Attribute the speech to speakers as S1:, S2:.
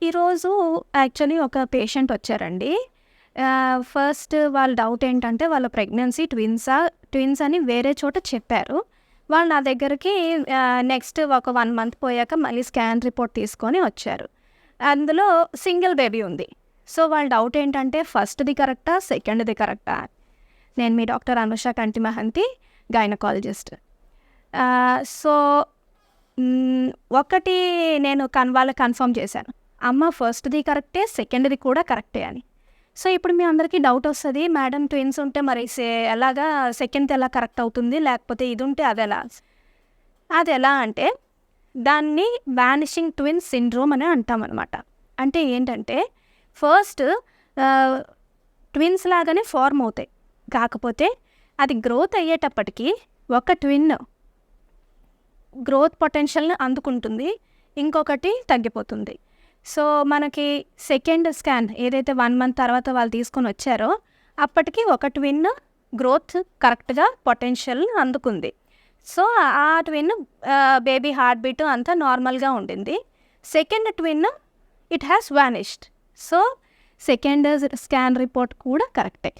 S1: ఈరోజు యాక్చువల్లీ ఒక పేషెంట్ వచ్చారండి. ఫస్ట్ వాళ్ళ డౌట్ ఏంటంటే వాళ్ళ ప్రెగ్నెన్సీ ట్విన్స్ అని వేరే చోట చెప్పారు. వాళ్ళు నా దగ్గరికి నెక్స్ట్ ఒక 1 మంత్ పోయాక మళ్ళీ స్కాన్ రిపోర్ట్ తీసుకొని వచ్చారు. అందులో సింగిల్ బేబీ ఉంది. సో వాళ్ళ డౌట్ ఏంటంటే ఫస్ట్‌ది కరెక్టా? సెకండ్‌ది కరెక్టా? నేను మీ డాక్టర్ అనుష కంటి మహంతి, గైనకాలజిస్ట్. సో ఒకటి నేను వాళ్ళకి కన్ఫర్మ్ చేశాను. అమ్మ ఫస్ట్‌ది కరెక్టే, సెకండ్‌ది కూడా కరెక్టే అని. సో ఇప్పుడు మీ అందరికీ డౌట్ వస్తుంది, మేడం ట్విన్స్ ఉంటే మరి ఎలాగా సెకండ్‌ది ఎలా కరెక్ట్ అవుతుంది, లేకపోతే ఇది ఉంటే అది ఎలా అంటే దాన్ని వానిషింగ్ ట్విన్స్ సిండ్రోమ్ అని అంటామన్నమాట. అంటే ఏంటంటే ఫస్ట్ ట్విన్స్ లాగానే ఫార్మ్ అవుతాయి, కాకపోతే అది గ్రోత్ అయ్యేటప్పటికి ఒక ట్విన్ గ్రోత్ పొటెన్షియల్ని అందుకుంటుంది, ఇంకొకటి తగ్గిపోతుంది. సో మనకి సెకండ్ స్కాన్ ఏదైతే 1 మంత్ తర్వాత వాళ్ళు తీసుకొని వచ్చారో అప్పటికి ఒక ట్విన్ గ్రోత్ కరెక్ట్గా పొటెన్షియల్ అందుకుంది. సో ఆ ట్విన్ బేబీ హార్ట్ బీట్ అంతా నార్మల్గా ఉండింది. Second twin it has vanished. So second scan report కూడా కరెక్టే.